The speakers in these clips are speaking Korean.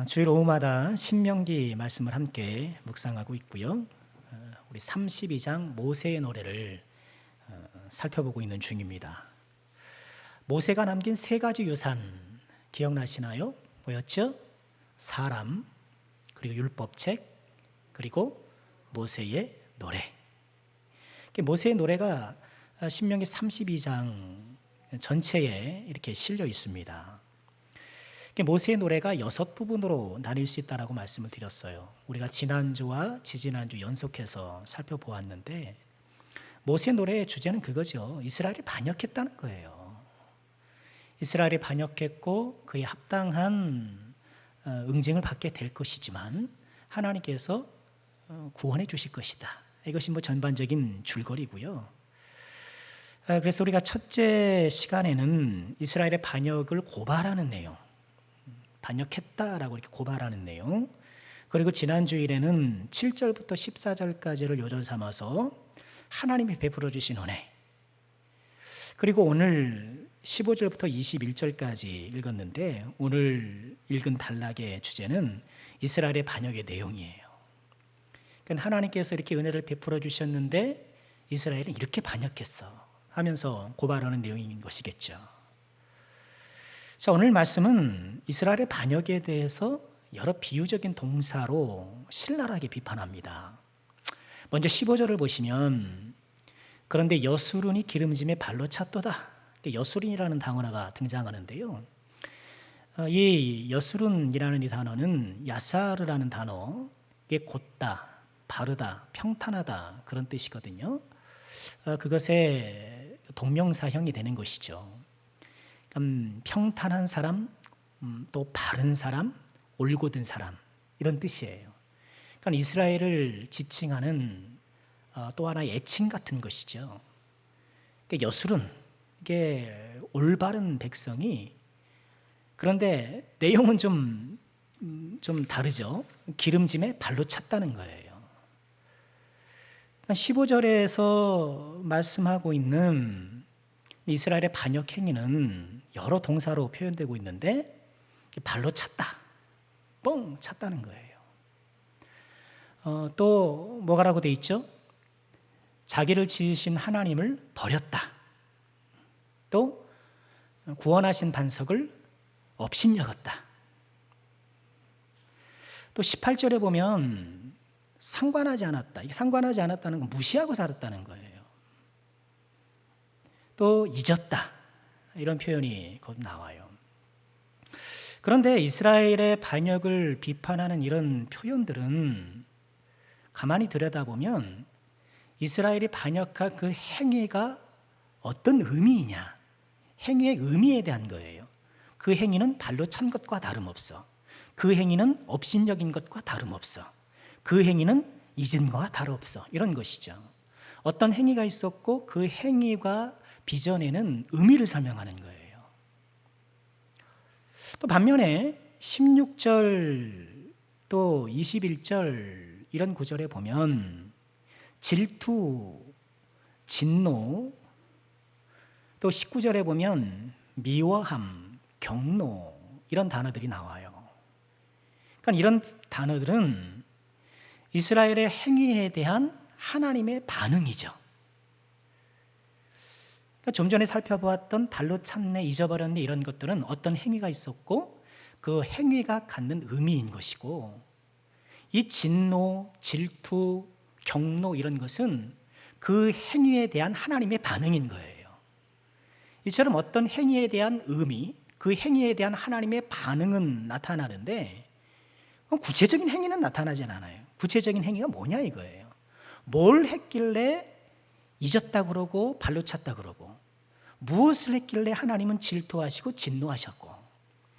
주일 오후마다 신명기 말씀을 함께 묵상하고 있고요. 우리 32장 모세의 노래를 살펴보고 있는 중입니다. 모세가 남긴 세 가지 유산 기억나시나요? 뭐였죠? 사람, 그리고 율법책, 그리고 모세의 노래. 모세의 노래가 신명기 32장 전체에 이렇게 실려 있습니다. 모세의 노래가 6부분으로 나뉠 수 있다고 말씀을 드렸어요. 우리가 지난주와 지지난주 연속해서 살펴보았는데 모세의 노래의 주제는 그거죠. 이스라엘이 반역했다는 거예요. 이스라엘이 반역했고 그에 합당한 응징을 받게 될 것이지만 하나님께서 구원해 주실 것이다. 이것이 전반적인 줄거리고요. 그래서 우리가 첫째 시간에는 이스라엘의 반역을 고발하는 내용, 반역했다라고 이렇게 고발하는 내용, 그리고 지난 주일에는 7절부터 14절까지를 요절 삼아서 하나님이 베풀어 주신 은혜, 그리고 오늘 15절부터 21절까지 읽었는데 오늘 읽은 단락의 주제는 이스라엘의 반역의 내용이에요. 그러니까 하나님께서 이렇게 은혜를 베풀어 주셨는데 이스라엘은 이렇게 반역했어 하면서 고발하는 내용인 것이겠죠. 자, 오늘 말씀은 이스라엘의 반역에 대해서 여러 비유적인 동사로 신랄하게 비판합니다. 먼저 15절을 보시면 그런데 여수론이 기름짐에 발로 찼도다. 여수론이라는 단어가 등장하는데요. 이 여수론이라는 이 단어는 야사르라는 단어, 이게 곧다, 바르다, 평탄하다 그런 뜻이거든요. 그것의 동명사형이 되는 것이죠. 평탄한 사람, 또 바른 사람, 올곧은 사람 이런 뜻이에요. 그러니까 이스라엘을 지칭하는 또 하나의 애칭 같은 것이죠. 여술은 이게 올바른 백성이, 그런데 내용은 좀 다르죠. 기름짐에 발로 찼다는 거예요. 15절에서 말씀하고 있는 이스라엘의 반역 행위는 여러 동사로 표현되고 있는데 발로 찼다, 뻥 찼다는 거예요. 또 뭐라고 돼 있죠? 자기를 지으신 하나님을 버렸다. 또 구원하신 반석을 업신여겼다. 또 18절에 보면 상관하지 않았다. 이게 상관하지 않았다는 건 무시하고 살았다는 거예요. 또 잊었다. 이런 표현이 곧 나와요. 그런데 이스라엘의 반역을 비판하는 이런 표현들은 가만히 들여다보면 이스라엘이 반역한 그 행위가 어떤 의미이냐, 행위의 의미에 대한 거예요. 그 행위는 발로 찬 것과 다름없어. 그 행위는 업신여긴 것과 다름없어. 그 행위는 잊은 것과 다름없어. 이런 것이죠. 어떤 행위가 있었고 그 행위가 빚어내는 의미를 설명하는 거예요. 또 반면에 16절 또 21절 이런 구절에 보면 질투, 진노, 또 19절에 보면 미워함, 경노 이런 단어들이 나와요. 그러니까 이런 단어들은 이스라엘의 행위에 대한 하나님의 반응이죠. 그러니까 좀 전에 살펴보았던 발로 찼네, 잊어버렸네 이런 것들은 어떤 행위가 있었고 그 행위가 갖는 의미인 것이고, 이 진노, 질투, 경노 이런 것은 그 행위에 대한 하나님의 반응인 거예요. 이처럼 어떤 행위에 대한 의미, 그 행위에 대한 하나님의 반응은 나타나는데 구체적인 행위는 나타나진 않아요. 구체적인 행위가 뭐냐 이거예요. 뭘 했길래 잊었다 그러고 발로 찼다 그러고, 무엇을 했길래 하나님은 질투하시고 진노하셨고,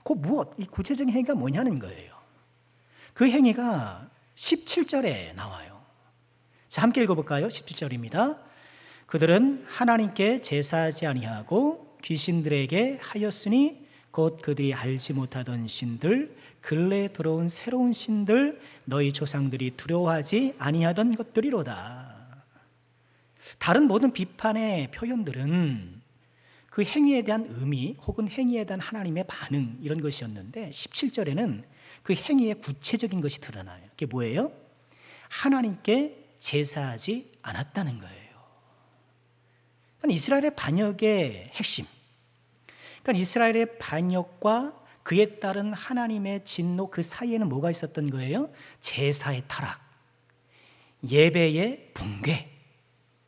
그 무엇, 이 구체적인 행위가 뭐냐는 거예요. 그 행위가 17절에 나와요. 자, 함께 읽어볼까요? 17절입니다. 그들은 하나님께 제사하지 아니하고 귀신들에게 하였으니 곧 그들이 알지 못하던 신들, 근래에 들어온 새로운 신들, 너희 조상들이 두려워하지 아니하던 것들이로다. 다른 모든 비판의 표현들은 그 행위에 대한 의미 혹은 행위에 대한 하나님의 반응 이런 것이었는데 17절에는 그 행위의 구체적인 것이 드러나요. 그게 뭐예요? 하나님께 제사하지 않았다는 거예요. 그러니까 이스라엘의 반역의 핵심, 그러니까 이스라엘의 반역과 그에 따른 하나님의 진노 그 사이에는 뭐가 있었던 거예요? 제사의 타락, 예배의 붕괴,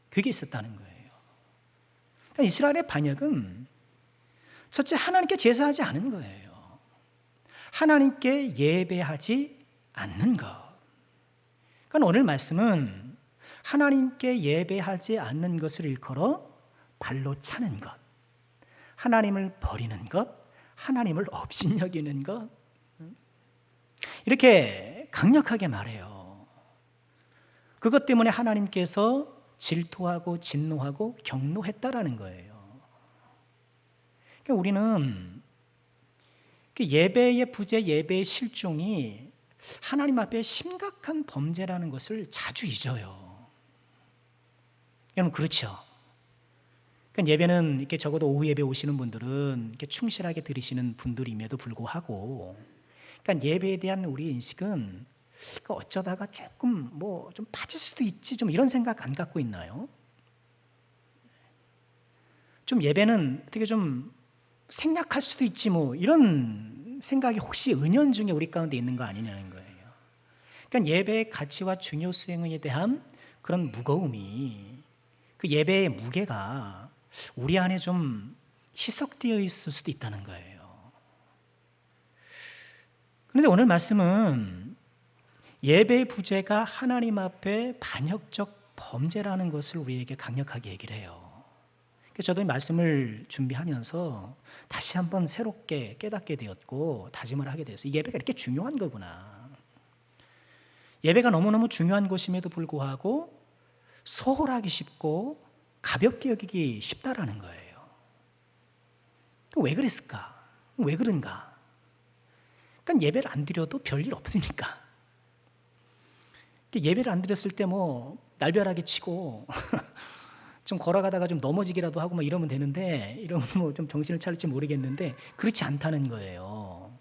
그게 있었다는 거예요. 그러니까 이스라엘의 반역은 첫째 하나님께 제사하지 않은 거예요. 하나님께 예배하지 않는 것. 그러니까 오늘 말씀은 하나님께 예배하지 않는 것을 일컬어 발로 차는 것, 하나님을 버리는 것, 하나님을 업신여기는 것, 이렇게 강력하게 말해요. 그것 때문에 하나님께서 질투하고 진노하고 경노했다라는 거예요. 그러니까 우리는 예배의 부재, 예배의 실종이 하나님 앞에 심각한 범죄라는 것을 자주 잊어요. 여러분 그렇죠? 그러니까 예배는 이렇게 적어도 오후 예배 오시는 분들은 이렇게 충실하게 드리시는 분들임에도 불구하고, 그러니까 예배에 대한 우리 인식은 어쩌다가 조금 뭐 좀 빠질 수도 있지, 좀 이런 생각 안 갖고 있나요? 좀 예배는 되게 좀 생략할 수도 있지, 뭐 이런 생각이 혹시 은연중에 우리 가운데 있는 거 아니냐는 거예요. 그러니까 예배의 가치와 중요성에 대한 그런 무거움이, 그 예배의 무게가 우리 안에 좀 희석되어 있을 수도 있다는 거예요. 그런데 오늘 말씀은 예배의 부재가 하나님 앞에 반역적 범죄라는 것을 우리에게 강력하게 얘기를 해요. 그래서 저도 이 말씀을 준비하면서 다시 한번 새롭게 깨닫게 되었고 다짐을 하게 됐어요. 이 예배가 이렇게 중요한 거구나. 예배가 너무너무 중요한 것임에도 불구하고 소홀하기 쉽고 가볍게 여기기 쉽다라는 거예요. 왜 그랬을까? 왜 그런가? 그러니까 예배를 안 드려도 별일 없으니까. 예배를 안 드렸을 때 뭐 날벼락이 치고 좀 걸어가다가 좀 넘어지기라도 하고 막 이러면 되는데, 이러면 뭐 좀 정신을 차릴지 모르겠는데 그렇지 않다는 거예요.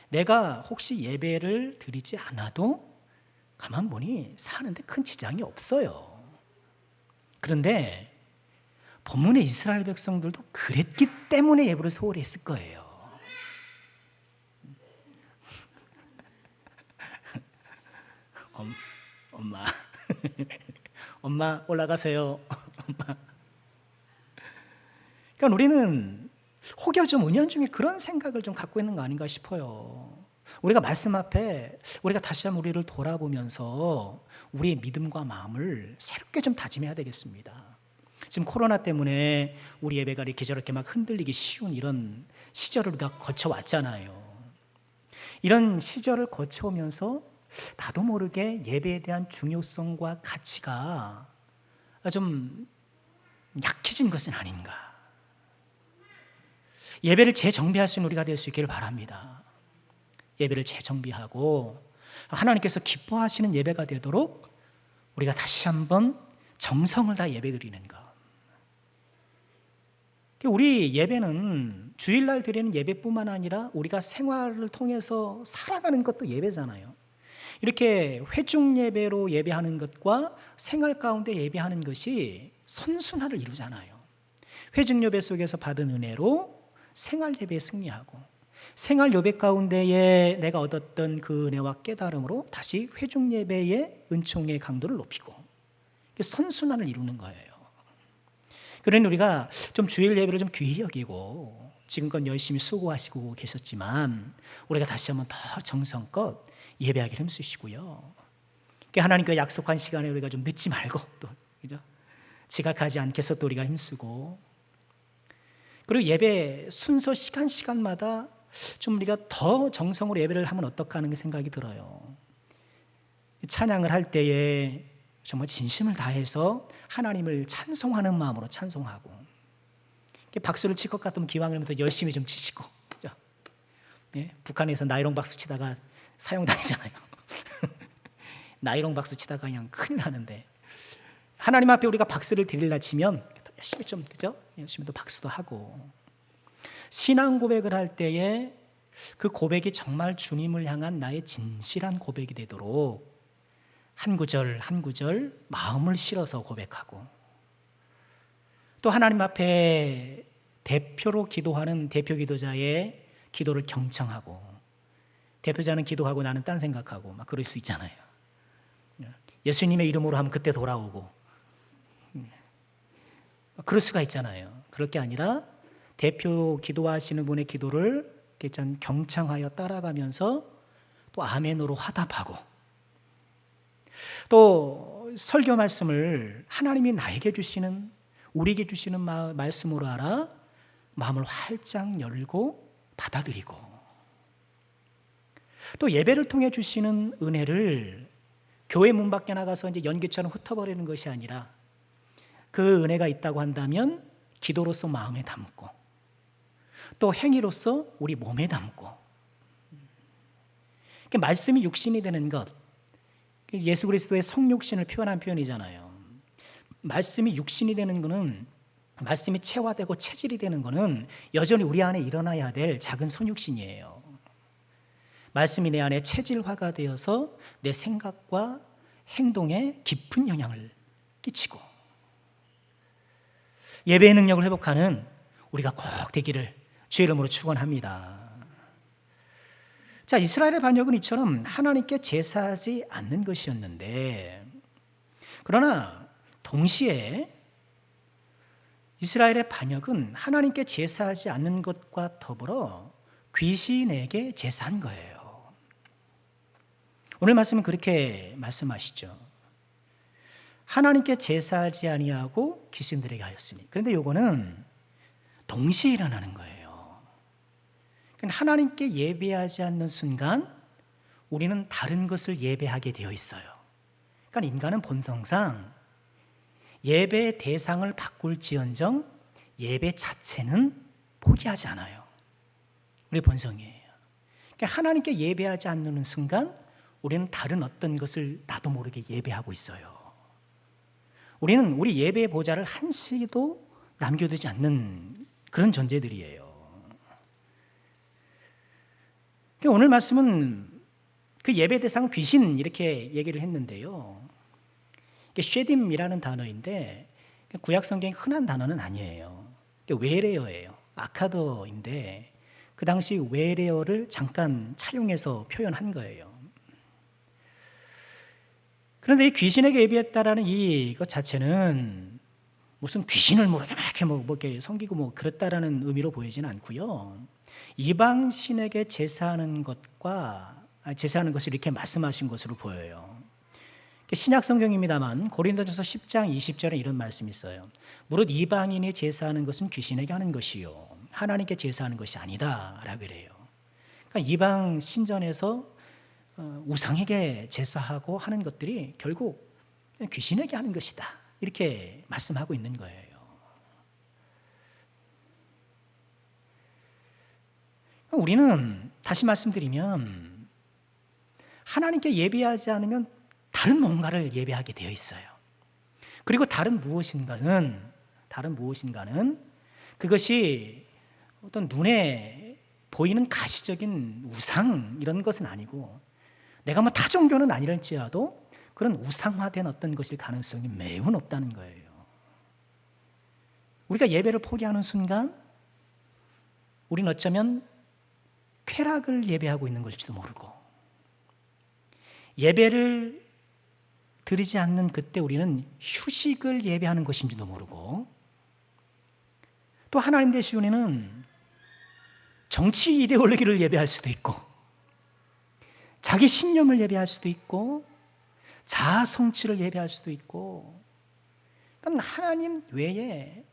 내가 혹시 예배를 드리지 않아도 가만 보니 사는데 큰 지장이 없어요. 그런데 본문의 이스라엘 백성들도 그랬기 때문에 예배를 소홀히 했을 거예요. 엄마 엄마 올라가세요. 엄마. 그러니까 우리는 혹여 좀 은연중에 그런 생각을 좀 갖고 있는 거 아닌가 싶어요. 우리가 말씀 앞에 우리가 다시 한번 우리를 돌아보면서 우리의 믿음과 마음을 새롭게 좀 다짐해야 되겠습니다. 지금 코로나 때문에 우리 예배가 이렇게 저렇게 막 흔들리기 쉬운 이런 시절을 우리가 거쳐왔잖아요. 이런 시절을 거쳐오면서 나도 모르게 예배에 대한 중요성과 가치가 좀 약해진 것은 아닌가. 예배를 재정비할 수 있는 우리가 될 수 있기를 바랍니다. 예배를 재정비하고 하나님께서 기뻐하시는 예배가 되도록 우리가 다시 한번 정성을 다 예배드리는 것. 우리 예배는 주일날 드리는 예배뿐만 아니라 우리가 생활을 통해서 살아가는 것도 예배잖아요. 이렇게 회중 예배로 예배하는 것과 생활 가운데 예배하는 것이 선순환을 이루잖아요. 회중 예배 속에서 받은 은혜로 생활 예배에 승리하고, 생활 예배 가운데에 내가 얻었던 그 은혜와 깨달음으로 다시 회중 예배의 은총의 강도를 높이고, 선순환을 이루는 거예요. 그러니 우리가 좀 주일 예배를 좀 귀히 여기고 지금껏 열심히 수고하시고 계셨지만 우리가 다시 한번 더 정성껏 예배하기를 힘쓰시고요. 하나님께 약속한 시간에 우리가 좀 늦지 말고 또 그죠? 지각하지 않게 해서 또 우리가 힘쓰고, 그리고 예배 순서 시간마다 좀 우리가 더 정성으로 예배를 하면 어떨까 하는 생각이 들어요. 찬양을 할 때에 정말 진심을 다해서 하나님을 찬송하는 마음으로 찬송하고, 박수를 칠 것 같으면 기왕이면서 열심히 좀 치시고, 그죠? 예? 북한에서 나이롱 박수 치다가 사형당하잖아요. 나이롱 박수 치다가 그냥 큰일 나는데, 하나님 앞에 우리가 박수를 드리려 치면 열심히 좀, 그죠? 열심히 또 박수도 하고, 신앙 고백을 할 때에 그 고백이 정말 주님을 향한 나의 진실한 고백이 되도록 한 구절 한 구절 마음을 실어서 고백하고, 또 하나님 앞에 대표로 기도하는 대표 기도자의 기도를 경청하고, 대표자는 기도하고 나는 딴 생각하고 막 그럴 수 있잖아요. 예수님의 이름으로 하면 그때 돌아오고 그럴 수가 있잖아요. 그럴 게 아니라 대표 기도하시는 분의 기도를 경청하여 따라가면서 또 아멘으로 화답하고, 또 설교 말씀을 하나님이 나에게 주시는, 우리에게 주시는 말씀으로 알아 마음을 활짝 열고 받아들이고, 또 예배를 통해 주시는 은혜를 교회 문 밖에 나가서 이제 연기처럼 흩어버리는 것이 아니라 그 은혜가 있다고 한다면 기도로서 마음에 담고, 또 행위로서 우리 몸에 담고, 말씀이 육신이 되는 것, 예수 그리스도의 성육신을 표현한 표현이잖아요. 말씀이 육신이 되는 것은, 말씀이 체화되고 체질이 되는 것은 여전히 우리 안에 일어나야 될 작은 성육신이에요. 말씀이 내 안에 체질화가 되어서 내 생각과 행동에 깊은 영향을 끼치고, 예배의 능력을 회복하는 우리가 꼭 되기를 주의 이름으로 축원합니다. 자, 이스라엘의 반역은 이처럼 하나님께 제사하지 않는 것이었는데, 그러나 동시에 이스라엘의 반역은 하나님께 제사하지 않는 것과 더불어 귀신에게 제사한 거예요. 오늘 말씀은 그렇게 말씀하시죠. 하나님께 제사하지 아니하고 귀신들에게 하였으니. 그런데 요거는 동시에 일어나는 거예요. 하나님께 예배하지 않는 순간 우리는 다른 것을 예배하게 되어 있어요. 그러니까 인간은 본성상 예배의 대상을 바꿀지언정 예배 자체는 포기하지 않아요. 우리 본성이에요. 그러니까 하나님께 예배하지 않는 순간 우리는 다른 어떤 것을 나도 모르게 예배하고 있어요. 우리는 우리 예배의 보좌를 한시도 남겨두지 않는 그런 존재들이에요. 오늘 말씀은 그 예배 대상 귀신 이렇게 얘기를 했는데요. 쉐딤이라는 단어인데 구약 성경에 흔한 단어는 아니에요. 외래어예요. 아카더인데 그 당시 외래어를 잠깐 차용해서 표현한 거예요. 그런데 이 귀신에게 예배했다라는 이것 자체는 무슨 귀신을 이렇게 섬기고 그랬다라는 의미로 보이지는 않고요. 이방 신에게 제사하는 것을 이렇게 말씀하신 것으로 보여요. 신약 성경입니다만 고린도전서 10장 20절에 이런 말씀이 있어요. 무릇 이방인이 제사하는 것은 귀신에게 하는 것이요 하나님께 제사하는 것이 아니다라고 그래요. 그러니까 이방 신전에서 우상에게 제사하고 하는 것들이 결국 귀신에게 하는 것이다, 이렇게 말씀하고 있는 거예요. 우리는 다시 말씀드리면 하나님께 예배하지 않으면 다른 뭔가를 예배하게 되어 있어요. 그리고 다른 무엇인가는 그것이 어떤 눈에 보이는 가시적인 우상 이런 것은 아니고, 내가 타 종교는 아니랄지라도 그런 우상화된 어떤 것일 가능성이 매우 높다는 거예요. 우리가 예배를 포기하는 순간 우리는 어쩌면 쾌락을 예배하고 있는 것일지도 모르고, 예배를 드리지 않는 그때 우리는 휴식을 예배하는 것인지도 모르고, 또 하나님 대신 우리는 정치 이데올로기를 예배할 수도 있고, 자기 신념을 예배할 수도 있고, 자아 성취를 예배할 수도 있고, 그러니까 하나님 외에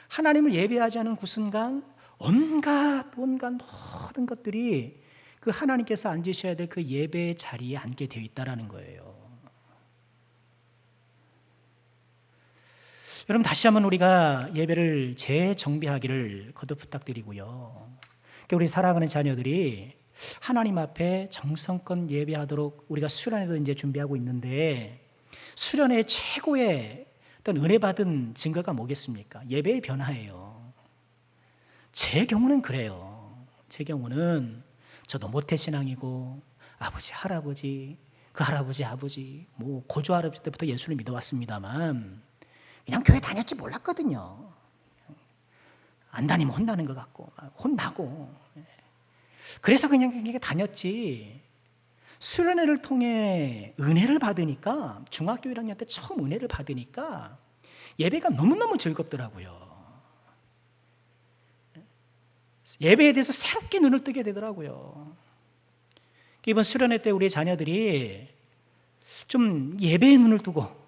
하나님을 예배하지 않은 그 순간 온갖 모든 것들이 그 하나님께서 앉으셔야 될 그 예배의 자리에 앉게 되어 있다라는 거예요. 여러분, 다시 한번 우리가 예배를 재정비하기를 거듭 부탁드리고요. 우리 사랑하는 자녀들이 하나님 앞에 정성껏 예배하도록 우리가 수련회도 이제 준비하고 있는데, 수련회 최고의 어떤 은혜 받은 증거가 뭐겠습니까? 예배의 변화예요. 제 경우는 그래요. 제 경우는 저도 모태신앙이고 아버지, 할아버지, 그 할아버지, 아버지, 뭐 고조 할아버지 때부터 예수를 믿어왔습니다만 그냥 교회 다녔지 몰랐거든요. 안 다니면 혼나는 것 같고 혼나고 그래서 그냥 다녔지. 수련회를 통해 은혜를 받으니까 중학교 1학년 때 처음 은혜를 받으니까 예배가 너무너무 즐겁더라고요. 예배에 대해서 새롭게 눈을 뜨게 되더라고요. 이번 수련회 때 우리 자녀들이 좀 예배에 눈을 뜨고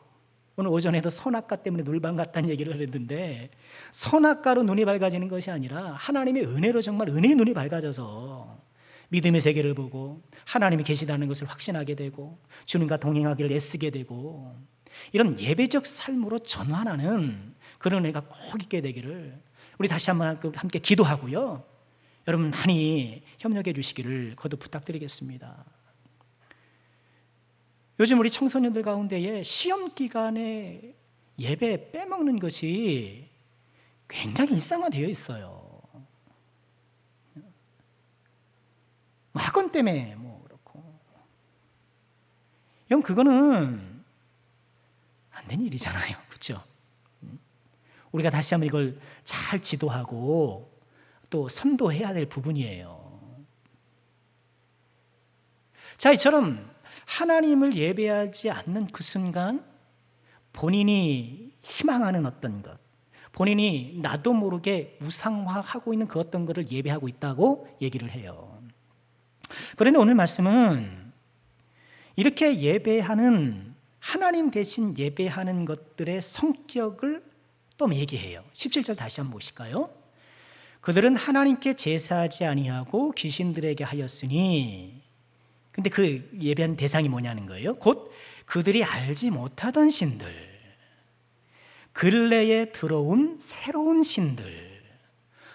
오늘 오전에도 선악과 때문에 눌방 같다는 얘기를 했는데 선악과로 눈이 밝아지는 것이 아니라 하나님의 은혜로 정말 은혜의 눈이 밝아져서 믿음의 세계를 보고 하나님이 계시다는 것을 확신하게 되고 주님과 동행하기를 애쓰게 되고 이런 예배적 삶으로 전환하는 그런 은혜가 꼭 있게 되기를 우리 다시 한번 함께 기도하고요. 여러분 많이 협력해 주시기를 거듭 부탁드리겠습니다. 요즘 우리 청소년들 가운데에 시험 기간에 예배 빼먹는 것이 굉장히 일상화되어 있어요. 학원 때문에 뭐 그렇고. 형 그거는 안 되는 일이잖아요. 그렇죠? 우리가 다시 한번 이걸 잘 지도하고 또 선도해야 될 부분이에요. 자, 이처럼 하나님을 예배하지 않는 그 순간 본인이 희망하는 어떤 것, 본인이 나도 모르게 우상화하고 있는 그 어떤 것을 예배하고 있다고 얘기를 해요. 그런데 오늘 말씀은 이렇게 예배하는 하나님 대신 예배하는 것들의 성격을 또 얘기해요. 17절 다시 한번 보실까요? 그들은 하나님께 제사하지 아니하고 귀신들에게 하였으니, 근데 그 예배한 대상이 뭐냐는 거예요. 곧 그들이 알지 못하던 신들, 근래에 들어온 새로운 신들,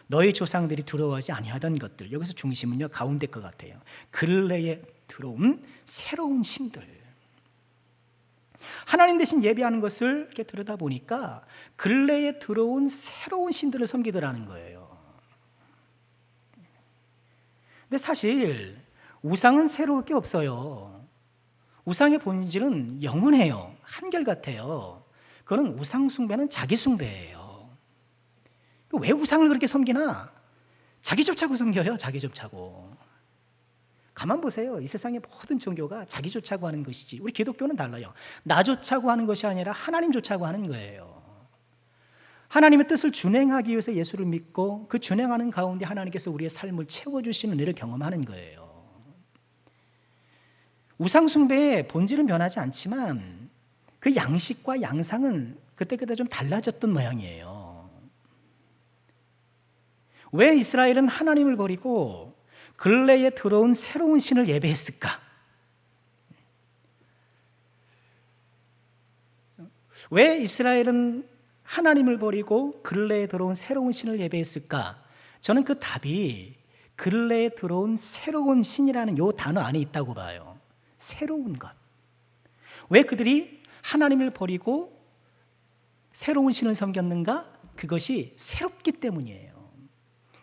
너희 조상들이 두려워하지 아니하던 것들. 여기서 중심은요 가운데 것 같아요. 근래에 들어온 새로운 신들. 하나님 대신 예배하는 것을 이렇게 들여다보니까 근래에 들어온 새로운 신들을 섬기더라는 거예요. 근데 사실 우상은 새로울 게 없어요. 우상의 본질은 영원해요. 한결같아요. 그거는 우상 숭배는 자기 숭배예요. 왜 우상을 그렇게 섬기나? 자기 쫓아고 섬겨요. 자기 쫓아고. 가만 보세요. 이 세상의 모든 종교가 자기 쫓아고 하는 것이지 우리 기독교는 달라요. 나 쫓아고 하는 것이 아니라 하나님 쫓아고 하는 거예요. 하나님의 뜻을 준행하기 위해서 예수를 믿고 그 준행하는 가운데 하나님께서 우리의 삶을 채워주시는 은혜를 경험하는 거예요. 우상 숭배의 본질은 변하지 않지만 그 양식과 양상은 그때그때 좀 달라졌던 모양이에요. 왜 이스라엘은 하나님을 버리고 근래에 들어온 새로운 신을 예배했을까? 왜 이스라엘은 하나님을 버리고 근래에 들어온 새로운 신을 예배했을까? 저는 그 답이 근래에 들어온 새로운 신이라는 이 단어 안에 있다고 봐요. 새로운 것. 왜 그들이 하나님을 버리고 새로운 신을 섬겼는가? 그것이 새롭기 때문이에요.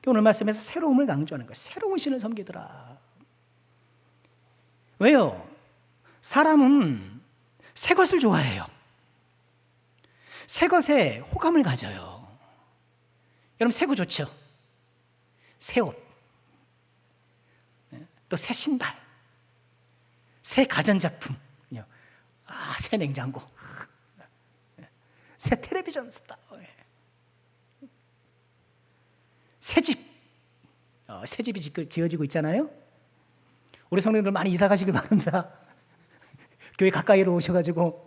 오늘 말씀에서 새로움을 강조하는 거예요. 새로운 신을 섬기더라. 왜요? 사람은 새 것을 좋아해요. 새 것에 호감을 가져요. 여러분 새 거 좋죠? 새 옷, 또 새 신발, 새 가전제품, 새 냉장고, 새 텔레비전 썼다. 새 집, 새 집이 지어지고 있잖아요. 우리 성도님들 많이 이사 가시길 바랍니다. 교회 가까이로 오셔가지고.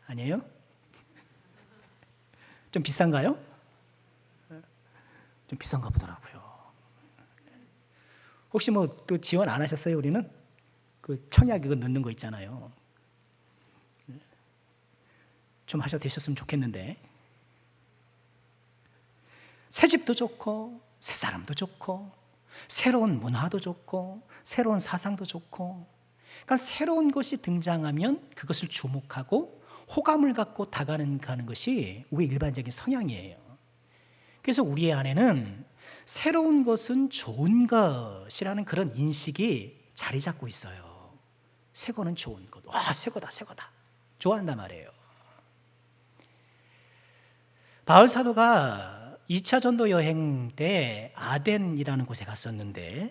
아니에요? 좀 비싼가요? 좀 비싼가 보더라고요. 혹시 뭐 또 지원 안 하셨어요? 우리는 그 청약 이거 넣는 거 있잖아요. 좀 하셔도 되셨으면 좋겠는데. 새 집도 좋고 새 사람도 좋고 새로운 문화도 좋고 새로운 사상도 좋고, 그러니까 새로운 것이 등장하면 그것을 주목하고 호감을 갖고 다가가는 것이 우리 일반적인 성향이에요. 그래서 우리 안에는 새로운 것은 좋은 것이라는 그런 인식이 자리 잡고 있어요. 새 거는 좋은 것. 와, 새 거다, 새 거다. 좋아한단 말이에요. 바울 사도가 2차 전도 여행 때 아덴이라는 곳에 갔었는데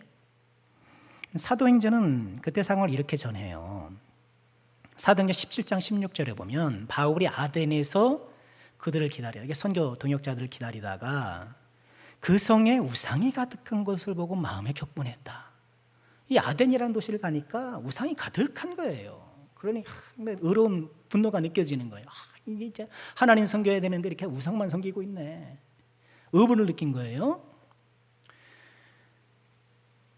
사도행전은 그때 상황을 이렇게 전해요. 사도행전 17장 16절에 보면 바울이 아덴에서 그들을 기다려, 이게 선교 동역자들을 기다리다가 그 성에 우상이 가득한 것을 보고 마음에 격분했다. 이 아덴이라는 도시를 가니까 우상이 가득한 거예요. 그러니 의로운 분노가 느껴지는 거예요. 이게 이제 하나님 섬겨야 되는데 이렇게 우상만 섬기고 있네. 의분을 느낀 거예요.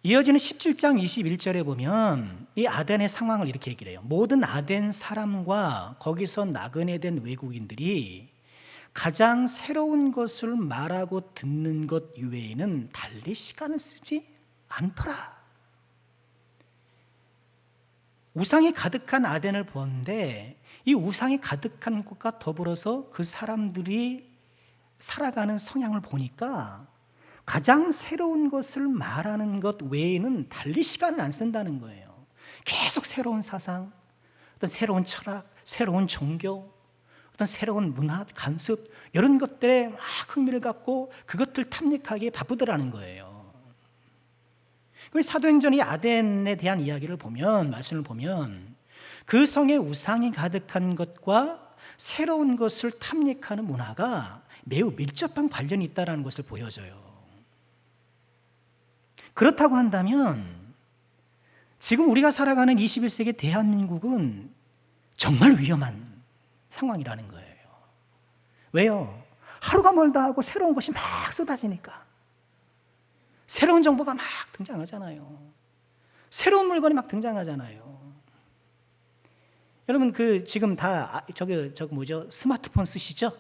이어지는 17장 21절에 보면 이 아덴의 상황을 이렇게 얘기를 해요. 모든 아덴 사람과 거기서 나그네 된 외국인들이 가장 새로운 것을 말하고 듣는 것 이외에는 달리 시간을 쓰지 않더라. 우상이 가득한 아덴을 보는데 이 우상이 가득한 것과 더불어서 그 사람들이 살아가는 성향을 보니까 가장 새로운 것을 말하는 것 외에는 달리 시간을 안 쓴다는 거예요. 계속 새로운 사상, 어떤 새로운 철학, 새로운 종교, 어떤 새로운 문화, 관습 이런 것들에 막 흥미를 갖고 그것들 탐닉하기에 바쁘더라는 거예요. 사도행전이 아덴에 대한 이야기를 보면, 말씀을 보면 그 성에 우상이 가득한 것과 새로운 것을 탐닉하는 문화가 매우 밀접한 관련이 있다는 것을 보여줘요. 그렇다고 한다면 지금 우리가 살아가는 21세기 대한민국은 정말 위험한 상황이라는 거예요. 왜요? 하루가 멀다 하고 새로운 것이 막 쏟아지니까 새로운 정보가 막 등장하잖아요. 새로운 물건이 막 등장하잖아요. 여러분 지금 다 스마트폰 쓰시죠?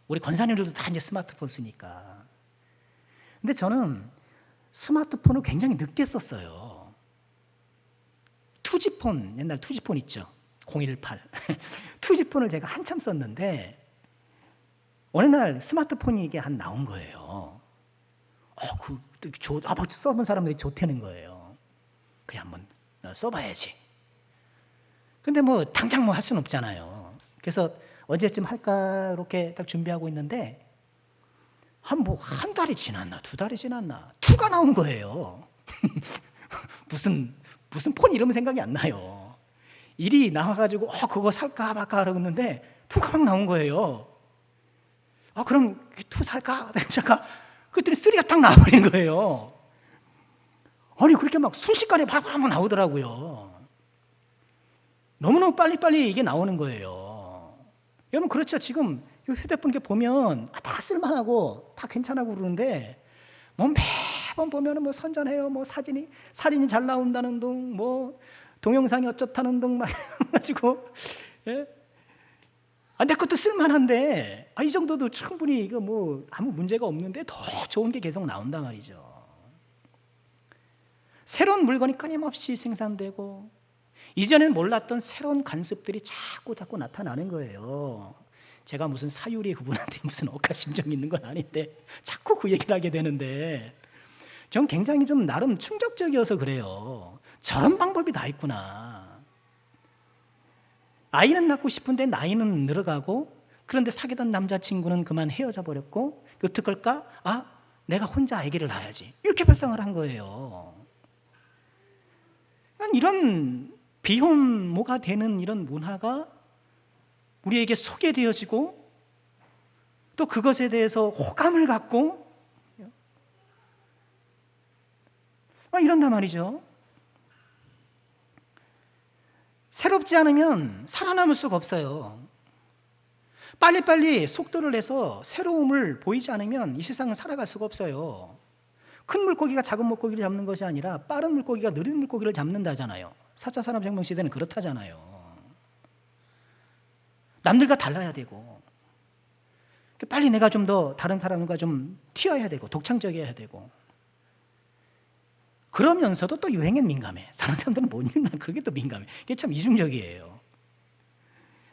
우리 권사님들도 다 이제 스마트폰 쓰니까. 근데 저는 스마트폰을 굉장히 늦게 썼어요. 투지폰, 옛날 투지폰 있죠? 018. 투지폰을 제가 한참 썼는데 어느 날 스마트폰이 이게 나온 거예요. 써본 사람들이 좋다는 거예요. 그래 한번 써봐야지. 근데 당장 할 수는 없잖아요. 그래서 언제쯤 할까 이렇게 딱 준비하고 있는데 한 달이 지났나 2달이 지났나 2가 나온 거예요. 무슨 폰 이름 생각이 안 나요. 1이 나와가지고 그거 살까 말까 하려고 했는데 2가 막 나온 거예요. 그럼 2 살까? 잠깐 그랬더니 3가 딱 나와버린 거예요. 아니 그렇게 막 순식간에 발발 한번 나오더라고요. 너무너무 빨리빨리 이게 나오는 거예요. 여러분 그렇죠. 지금 휴대폰 이렇게 보면 다 쓸만하고 다 괜찮다고 그러는데 매번 보면 선전해요. 사진이 잘 나온다는 등 동영상이 어쩌다는 등 막 해가지고 내 것도 쓸만한데 이 정도도 충분히 이거 아무 문제가 없는데 더 좋은 게 계속 나온단 말이죠. 새로운 물건이 끊임없이 생산되고 이전엔 몰랐던 새로운 관습들이 자꾸 나타나는 거예요. 제가 무슨 사유리 그분한테 무슨 억하심정이 있는 건 아닌데 자꾸 그 얘기를 하게 되는데 전 굉장히 좀 나름 충격적이어서 그래요. 저런 방법이 다 있구나. 아이는 낳고 싶은데 나이는 늘어가고 그런데 사귀던 남자친구는 그만 헤어져 버렸고 어떡할까? 내가 혼자 아기를 낳아야지. 이렇게 발상을 한 거예요. 이런 비혼모가 되는 이런 문화가 우리에게 소개되어지고 또 그것에 대해서 호감을 갖고 이런단 말이죠. 새롭지 않으면 살아남을 수가 없어요. 빨리빨리 속도를 내서 새로움을 보이지 않으면 이 세상은 살아갈 수가 없어요. 큰 물고기가 작은 물고기를 잡는 것이 아니라 빠른 물고기가 느린 물고기를 잡는다잖아요. 4차 산업혁명 시대는 그렇다잖아요. 남들과 달라야 되고 빨리 내가 좀 더 다른 사람과 좀 튀어야 되고 독창적이어야 되고 그러면서도 또 유행에 민감해. 다른 사람들은 못 입나 그렇게 또 민감해. 이게 참 이중적이에요.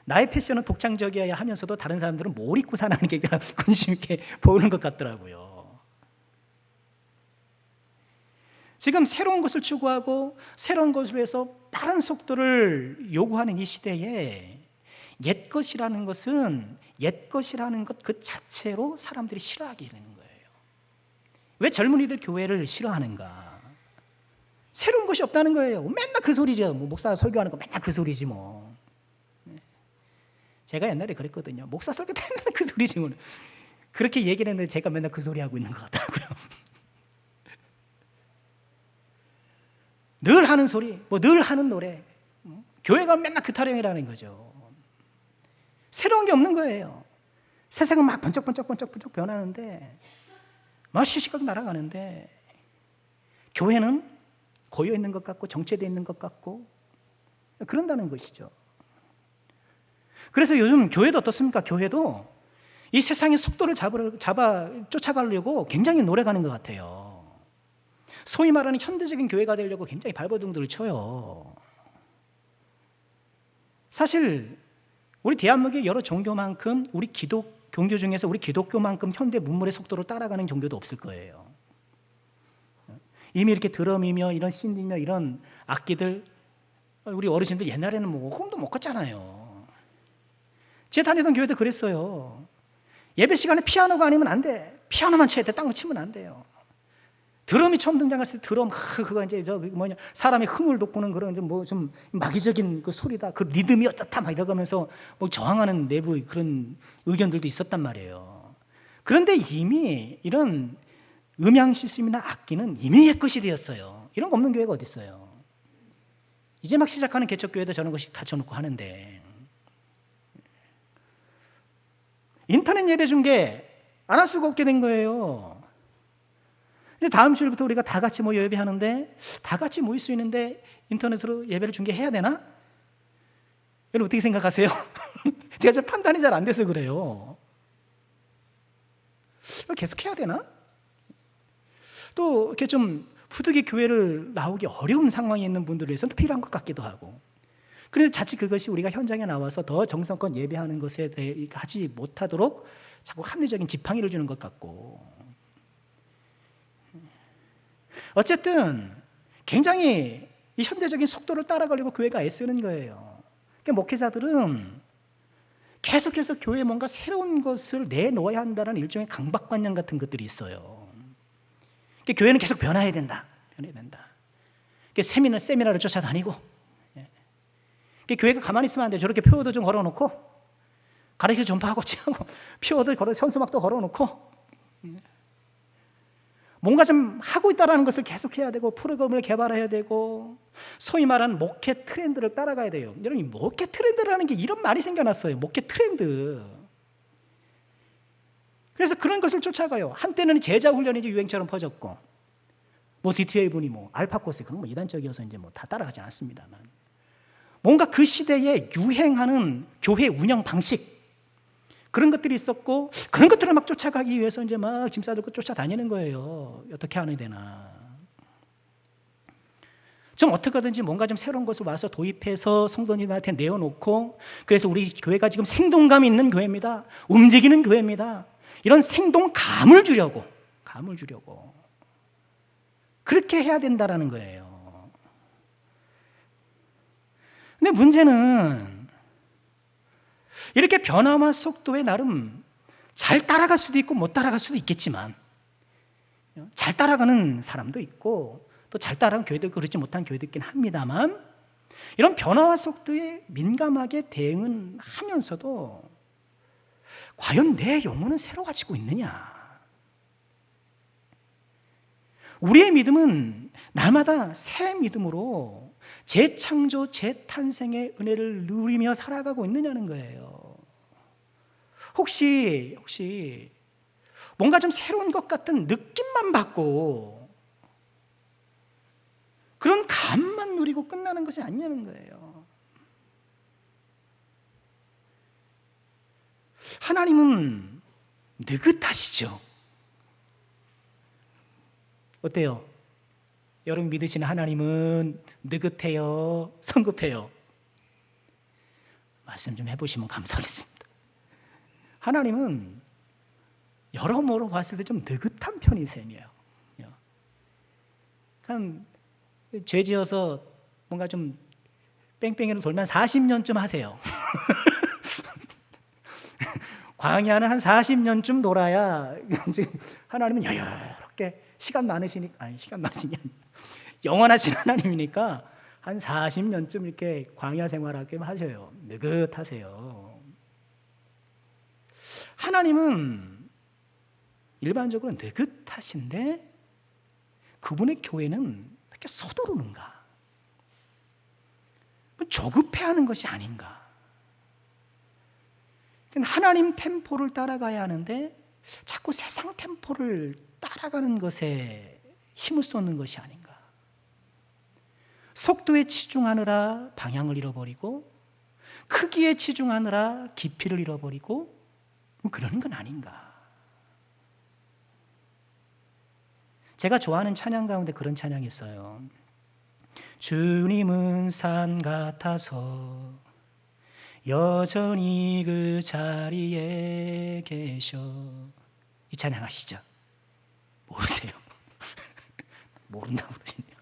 나의 패션은 독창적이어야 하면서도 다른 사람들은 뭘 입고 사는 게 관심 있게 보는 것 같더라고요. 지금 새로운 것을 추구하고 새로운 것을 위해서 빠른 속도를 요구하는 이 시대에 옛 것이라는 것 그 자체로 사람들이 싫어하게 되는 거예요. 왜 젊은이들 교회를 싫어하는가? 새로운 것이 없다는 거예요. 맨날 그 소리죠. 뭐 목사 설교하는 거 맨날 그 소리지 뭐. 제가 옛날에 그랬거든요. 목사 설교 맨날 그 소리지 뭐. 그렇게 얘기를 했는데 제가 맨날 그 소리 하고 있는 것 같더라고요. 늘 하는 소리, 뭐 늘 하는 노래. 교회가 맨날 그 타령이라는 거죠. 새로운 게 없는 거예요. 세상은 막 번쩍 변하는데 막 시시각 날아가는데 교회는 고여 있는 것 같고 정체되어 있는 것 같고 그런다는 것이죠. 그래서 요즘 교회도 어떻습니까? 교회도 이 세상의 속도를 쫓아가려고 굉장히 노력하는 것 같아요. 소위 말하는 현대적인 교회가 되려고 굉장히 발버둥들을 쳐요. 사실 우리 대한민국의 여러 종교만큼 우리 종교 중에서 우리 기독교만큼 현대 문물의 속도를 따라가는 종교도 없을 거예요. 이미 이렇게 드럼이며 이런 신디며 이런 악기들 우리 어르신들 옛날에는 뭐 꿈도 못 꿨잖아요. 제 다니던 교회도 그랬어요. 예배 시간에 피아노가 아니면 안 돼. 피아노만 쳐야 돼. 딴 거 치면 안 돼요. 드럼이 처음 등장했을 때 드럼 그거 이제 사람의 흥을 돋구는 그런 좀 마귀적인 그 소리다. 그 리듬이 어떻다 막 이러면서 뭐 저항하는 내부 그런 의견들도 있었단 말이에요. 그런데 이미 이런 음향 시스템이나 악기는 이미 옛것이 되었어요. 이런 거 없는 교회가 어디 있어요? 이제 막 시작하는 개척교회도 저런 것이 갖춰놓고 하는데 인터넷 예배 중계 안 할 수가 없게 된 거예요. 다음 주일부터 우리가 다 같이 모여 예배하는데 다 같이 모일 수 있는데 인터넷으로 예배를 중계해야 되나? 여러분 어떻게 생각하세요? 제가 좀 판단이 잘 안 돼서 그래요. 계속 해야 되나? 또 이렇게 좀 부득이 교회를 나오기 어려운 상황에 있는 분들을 위해서는 필요한 것 같기도 하고. 그래서 자칫 그것이 우리가 현장에 나와서 더 정성껏 예배하는 것에 대해 하지 못하도록 자꾸 합리적인 지팡이를 주는 것 같고. 어쨌든 굉장히 이 현대적인 속도를 따라가려고 교회가 애쓰는 거예요. 그러니까 목회자들은 계속해서 교회에 뭔가 새로운 것을 내놓아야 한다는 일종의 강박관념 같은 것들이 있어요. 그러니까 교회는 계속 변해야 된다. 그러니까 세미나를 쫓아다니고 그러니까 교회가 가만히 있으면 안 돼요. 저렇게 표어도 좀 걸어놓고 가르쳐 전파하고 표어들 현수막도 걸어놓고 뭔가 좀 하고 있다는 것을 계속해야 되고 프로그램을 개발해야 되고 소위 말하는 목회 트렌드를 따라가야 돼요. 여러분 목회 트렌드라는 게 이런 말이 생겨났어요. 목회 트렌드. 그래서 그런 것을 쫓아가요. 한때는 제자 훈련이 유행처럼 퍼졌고 뭐 DTA 분이 알파 코스 그런 이단적이어서 이제 다 따라가지 않았습니다만 뭔가 그 시대에 유행하는 교회 운영 방식 그런 것들이 있었고 그런 것들을 막 쫓아가기 위해서 이제 막 짐 싸들고 쫓아다니는 거예요. 어떻게 하는 되나. 좀 어떻게든지 뭔가 좀 새로운 것을 와서 도입해서 성도님한테 내어놓고 그래서 우리 교회가 지금 생동감 있는 교회입니다. 움직이는 교회입니다. 이런 생동감을 주려고 그렇게 해야 된다라는 거예요. 근데 문제는 이렇게 변화와 속도에 나름 잘 따라갈 수도 있고 못 따라갈 수도 있겠지만 잘 따라가는 사람도 있고 또 잘 따라가는 교회도 있고 그렇지 못한 교회도 있긴 합니다만 이런 변화와 속도에 민감하게 대응은 하면서도 과연 내 영혼은 새로 가지고 있느냐? 우리의 믿음은 날마다 새 믿음으로 재창조, 재탄생의 은혜를 누리며 살아가고 있느냐는 거예요. 혹시 뭔가 좀 새로운 것 같은 느낌만 받고 그런 감만 누리고 끝나는 것이 아니냐는 거예요. 하나님은 느긋하시죠. 어때요? 여러분 믿으시는 하나님은 느긋해요? 성급해요? 말씀 좀 해보시면 감사하겠습니다. 하나님은 여러모로 봤을 때 좀 느긋한 편이세요. 한 죄지어서 뭔가 좀 뺑뺑이를 돌면 40년쯤 하세요. 광야는 한 40년쯤 놀아야 하나님은 여유롭게 시간 많으시니까, 아니 시간 많으시니 영원하신 하나님이니까 한 40년쯤 이렇게 광야 생활하게 하셔요. 느긋하세요. 하나님은 일반적으로 느긋하신데 그분의 교회는 왜 이렇게 서두르는가? 조급해하는 것이 아닌가? 하나님 템포를 따라가야 하는데 자꾸 세상 템포를 따라가는 것에 힘을 쏟는 것이 아닌가? 속도에 치중하느라 방향을 잃어버리고 크기에 치중하느라 깊이를 잃어버리고 그러는 건 아닌가? 제가 좋아하는 찬양 가운데 그런 찬양이 있어요. 주님은 산 같아서 여전히 그 자리에 계셔. 이 찬양 아시죠? 모르세요? 모른다고 그러시네요.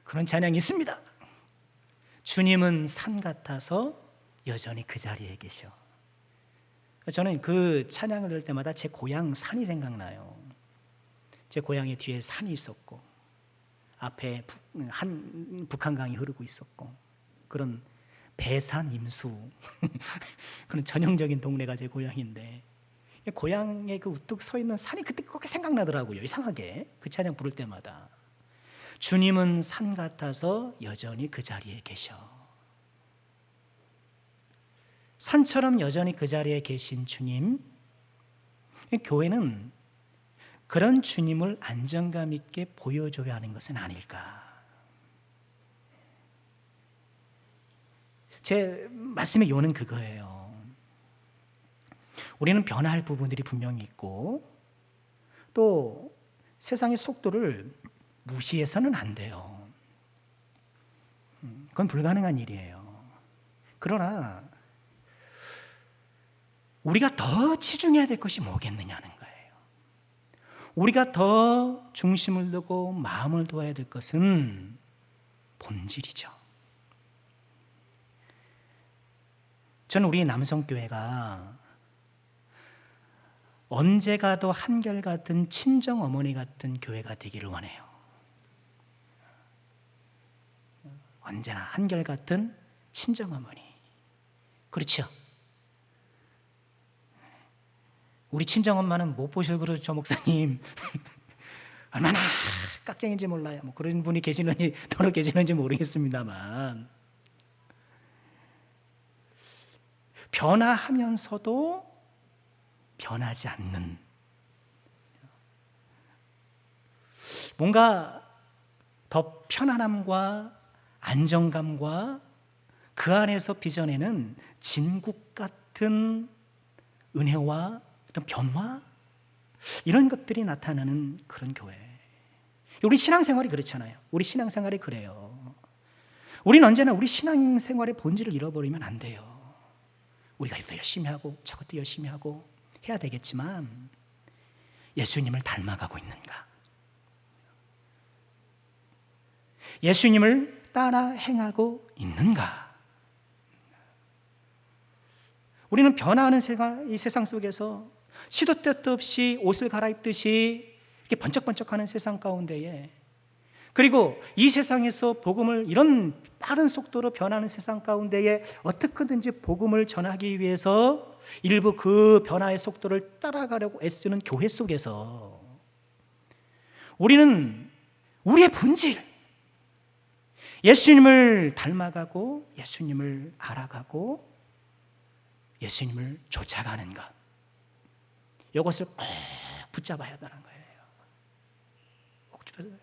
그런 찬양이 있습니다. 주님은 산 같아서 여전히 그 자리에 계셔. 저는 그 찬양을 들을 때마다 제 고향 산이 생각나요. 제 고향의 뒤에 산이 있었고 앞에 북한강이 흐르고 있었고 그런 배산 임수 그런 전형적인 동네가 제 고향인데 고향에 그 우뚝 서 있는 산이 그때 그렇게 생각나더라고요. 이상하게 그 찬양 부를 때마다 주님은 산 같아서 여전히 그 자리에 계셔. 산처럼 여전히 그 자리에 계신 주님, 교회는 그런 주님을 안정감 있게 보여줘야 하는 것은 아닐까. 제 말씀의 요는 그거예요. 우리는 변화할 부분들이 분명히 있고 또 세상의 속도를 무시해서는 안 돼요. 그건 불가능한 일이에요. 그러나 우리가 더 치중해야 될 것이 뭐겠느냐는 거예요. 우리가 더 중심을 두고 마음을 두어야 될 것은 본질이죠. 저는 우리 남성교회가 언제 가도 한결같은 친정 어머니 같은 교회가 되기를 원해요. 언제나 한결같은 친정 어머니. 그렇죠? 우리 친정엄마는 못 보셔 그러죠, 목사님. 얼마나 깍쟁인지 몰라요. 뭐 그런 분이 계시는지 더러 계시는지 모르겠습니다만 변화하면서도 변하지 않는 뭔가 더 편안함과 안정감과 그 안에서 빚어내는 진국 같은 은혜와 어떤 변화 이런 것들이 나타나는 그런 교회. 우리 신앙생활이 그렇잖아요. 우리 신앙생활이 그래요. 우리는 언제나 우리 신앙생활의 본질을 잃어버리면 안 돼요. 우리가 이것도 열심히 하고 저것도 열심히 하고 해야 되겠지만 예수님을 닮아가고 있는가? 예수님을 따라 행하고 있는가? 우리는 변화하는 이 세상 속에서 시도 때도 없이 옷을 갈아입듯이 이렇게 번쩍번쩍하는 세상 가운데에 그리고 이 세상에서 복음을 이런 빠른 속도로 변하는 세상 가운데에 어떻게든지 복음을 전하기 위해서 일부 그 변화의 속도를 따라가려고 애쓰는 교회 속에서 우리는 우리의 본질 예수님을 닮아가고 예수님을 알아가고 예수님을 쫓아가는 것 이것을 꼭 붙잡아야 한다는 거예요. 꼭 붙잡아야 해요.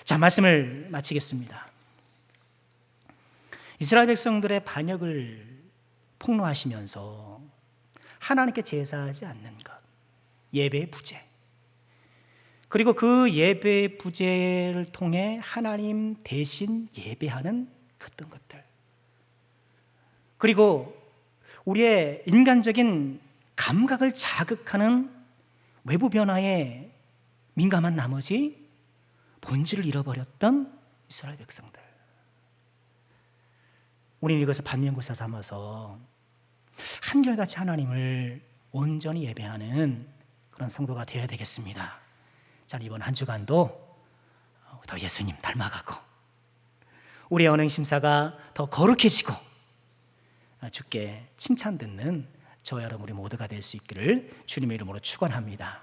자, 말씀을 마치겠습니다. 이스라엘 백성들의 반역을 폭로하시면서 하나님께 제사하지 않는 것, 예배의 부재, 그리고 그 예배의 부재를 통해 하나님 대신 예배하는 어떤 것들, 그리고 우리의 인간적인 감각을 자극하는 외부 변화에 민감한 나머지 본질을 잃어버렸던 이스라엘 백성들. 우리는 이것을 반면교사 삼아서 한결같이 하나님을 온전히 예배하는 그런 성도가 되어야 되겠습니다. 자, 이번 한 주간도 더 예수님 닮아가고 우리의 언행심사가 더 거룩해지고 주께 칭찬 듣는 저와 여러분 우리 모두가 될 수 있기를 주님의 이름으로 축원합니다.